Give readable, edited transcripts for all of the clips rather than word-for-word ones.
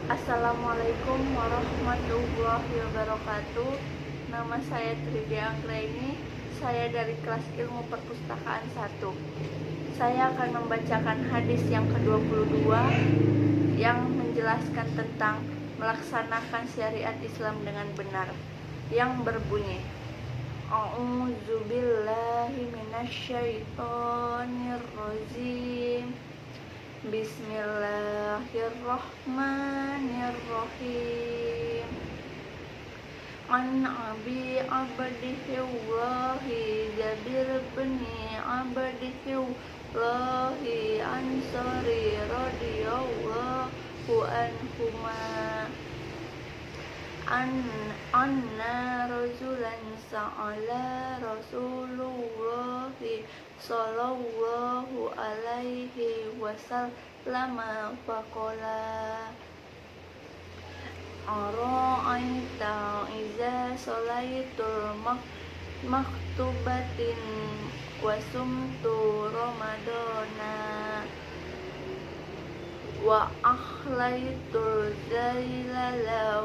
Assalamualaikum warahmatullahi wabarakatuh. Nama saya Tridia Anggraini. Saya dari kelas ilmu perpustakaan 1. Saya akan membacakan hadis yang ke-22 yang menjelaskan tentang melaksanakan syariat Islam dengan benar, yang berbunyi: A'udzubillahi minasyaitonirrajim. Bismillahirrahmanirrahim. An Abi Abdillahi Jabir bin Abdillahi Ansari radhiyallahu anhuma anna rajulan sa'ala Rasulullahi sallallahu alaihi wasallam faqala ara'aita iza salaitul maktubatin wa sumtu ramadana wa akhlaitul zailala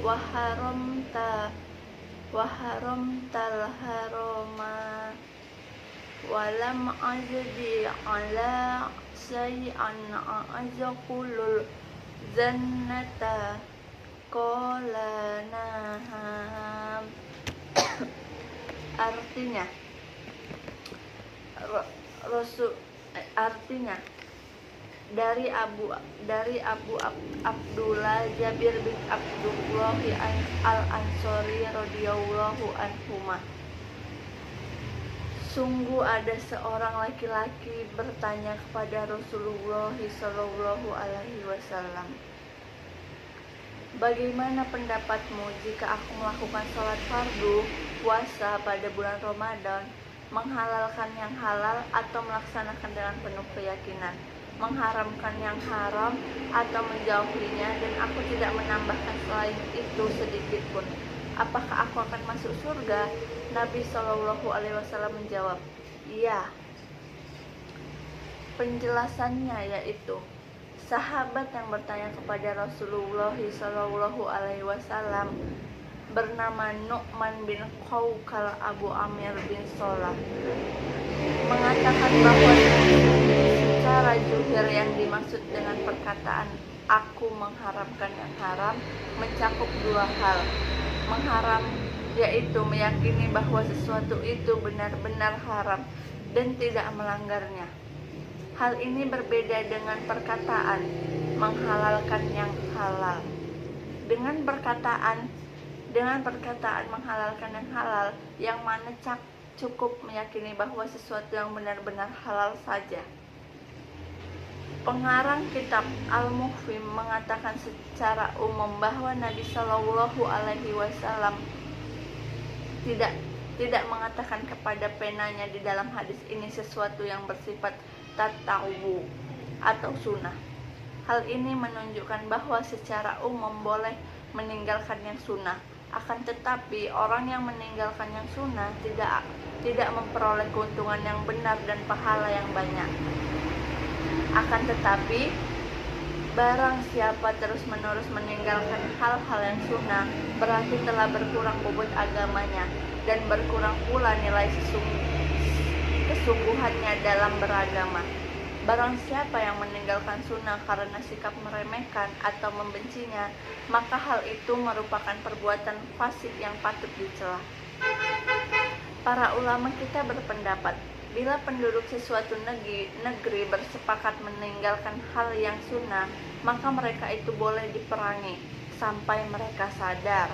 wa haramtal harama walam ajdi ala say'an a'azakulul zannata qala naham. Artinya dari Abu Abdullah Jabir bin Abdullah al-Ansari radhiyallahu anhuma, sungguh ada seorang laki-laki bertanya kepada Rasulullah sallallahu alaihi wasallam, bagaimana pendapatmu jika aku melakukan sholat fardu, puasa pada bulan Ramadan, menghalalkan yang halal atau melaksanakan dengan penuh keyakinan, mengharamkan yang haram atau menjauhinya, dan aku tidak menambahkan selain itu sedikit pun, apakah aku akan masuk surga? Nabi Shallallahu Alaihi Wasallam menjawab, iya. Penjelasannya yaitu, sahabat yang bertanya kepada Rasulullah Shallallahu Alaihi Wasallam bernama Nu'man bin Qaukal Abu Amir bin Solah mengatakan bahwa secara zuhir yang dimaksud dengan perkataan aku mengharamkan yang haram mencakup dua hal. Mengharam yaitu meyakini bahwa sesuatu itu benar-benar haram dan tidak melanggarnya. Hal ini berbeda dengan perkataan menghalalkan yang halal. Dengan perkataan menghalalkan yang halal, yang mana cukup meyakini bahwa sesuatu yang benar-benar halal saja. Pengarang kitab Al-Muhfim mengatakan secara umum bahwa Nabi Shallallahu Alaihi Wasallam tidak mengatakan kepada penanya di dalam hadis ini sesuatu yang bersifat tatawu atau sunnah. Hal ini menunjukkan bahwa secara umum boleh meninggalkan yang sunnah. Akan tetapi orang yang meninggalkan yang sunnah tidak memperoleh keuntungan yang benar dan pahala yang banyak. Akan tetapi barang siapa terus-menerus meninggalkan hal-hal yang sunnah, berarti telah berkurang bobot agamanya dan berkurang pula nilai kesungguhannya dalam beragama. Barang siapa yang meninggalkan sunnah karena sikap meremehkan atau membencinya, maka hal itu merupakan perbuatan fasik yang patut dicela. Para ulama kita berpendapat, bila penduduk sesuatu negeri bersepakat meninggalkan hal yang sunnah, maka mereka itu boleh diperangi sampai mereka sadar.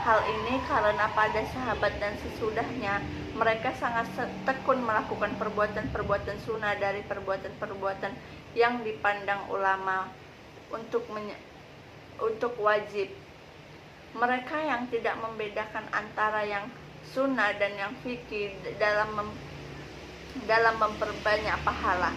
Hal ini karena pada sahabat dan sesudahnya mereka sangat tekun melakukan perbuatan-perbuatan sunnah dari perbuatan-perbuatan yang dipandang ulama untuk wajib. Mereka yang tidak membedakan antara yang sunnah dan yang fikih dalam memperbanyak pahala.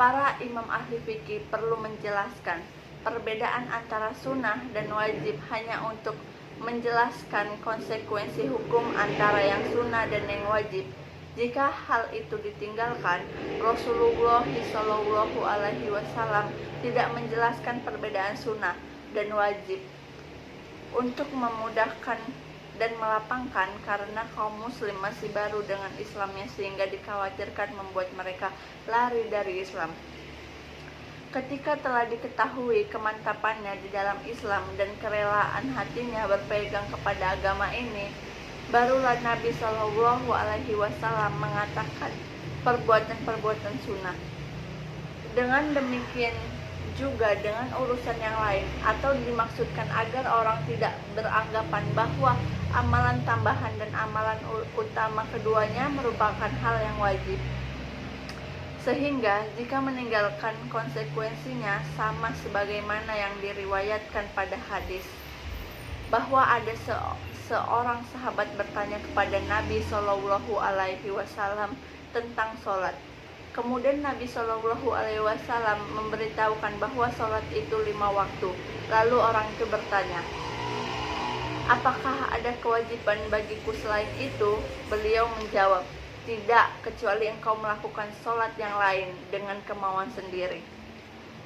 Para imam ahli fikih perlu menjelaskan perbedaan antara sunnah dan wajib hanya untuk menjelaskan konsekuensi hukum antara yang sunnah dan yang wajib. Jika hal itu ditinggalkan, Rasulullah Shallallahu Alaihi Wasallam tidak menjelaskan perbedaan sunnah dan wajib untuk memudahkan dan melapangkan karena kaum muslim masih baru dengan Islamnya sehingga dikhawatirkan membuat mereka lari dari Islam. Ketika telah diketahui kemantapannya di dalam Islam dan kerelaan hatinya berpegang kepada agama ini, barulah Nabi Shallallahu Alaihi Wasallam mengatakan perbuatan-perbuatan sunnah. Dengan demikian juga dengan urusan yang lain, atau dimaksudkan agar orang tidak beranggapan bahwa amalan tambahan dan amalan utama keduanya merupakan hal yang wajib. Sehingga jika meninggalkan konsekuensinya sama sebagaimana yang diriwayatkan pada hadis bahwa ada seorang sahabat bertanya kepada Nabi Shallallahu Alaihi Wasallam tentang sholat. Kemudian Nabi Shallallahu Alaihi Wasallam memberitahukan bahwa sholat itu 5 waktu. Lalu orang itu bertanya, apakah ada kewajiban bagiku selain itu? Beliau menjawab, tidak, kecuali engkau melakukan sholat yang lain dengan kemauan sendiri.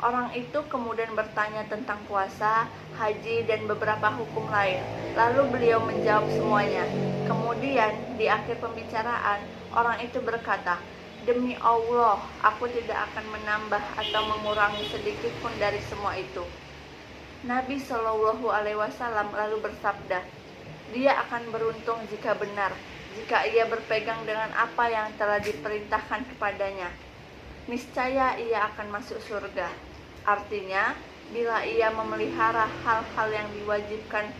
Orang itu kemudian bertanya tentang puasa, haji, dan beberapa hukum lain. Lalu beliau menjawab semuanya. Kemudian di akhir pembicaraan, orang itu berkata, demi Allah, aku tidak akan menambah atau mengurangi sedikit pun dari semua itu. Nabi Shallallahu Alaihi Wasallam lalu bersabda, dia akan beruntung jika benar, jika ia berpegang dengan apa yang telah diperintahkan kepadanya. Niscaya ia akan masuk surga. Artinya, bila ia memelihara hal-hal yang diwajibkan,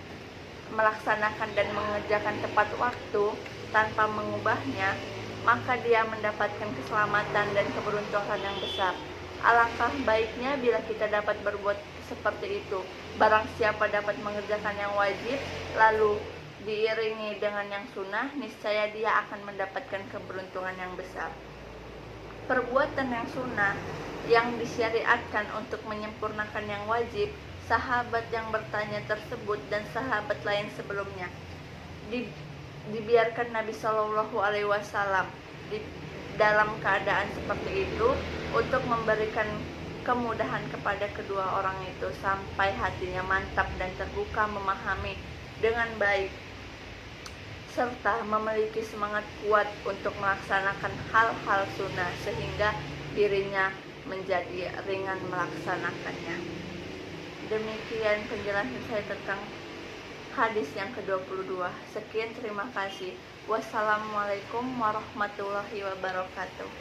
melaksanakan dan mengerjakan tepat waktu tanpa mengubahnya, maka dia mendapatkan keselamatan dan keberuntungan yang besar. Alangkah baiknya bila kita dapat berbuat seperti itu. Barang siapa dapat mengerjakan yang wajib, lalu diiringi dengan yang sunnah, niscaya dia akan mendapatkan keberuntungan yang besar. Perbuatan yang sunnah yang disyariatkan untuk menyempurnakan yang wajib, sahabat yang bertanya tersebut dan sahabat lain sebelumnya dibiarkan Nabi Shallallahu Alaihi Wasallam dalam keadaan seperti itu untuk memberikan kemudahan kepada kedua orang itu sampai hatinya mantap dan terbuka memahami dengan baik serta memiliki semangat kuat untuk melaksanakan hal-hal sunnah sehingga dirinya menjadi ringan melaksanakannya. Demikian penjelasan saya tentang hadis yang ke-22. Sekian, terima kasih. Wassalamualaikum warahmatullahi wabarakatuh.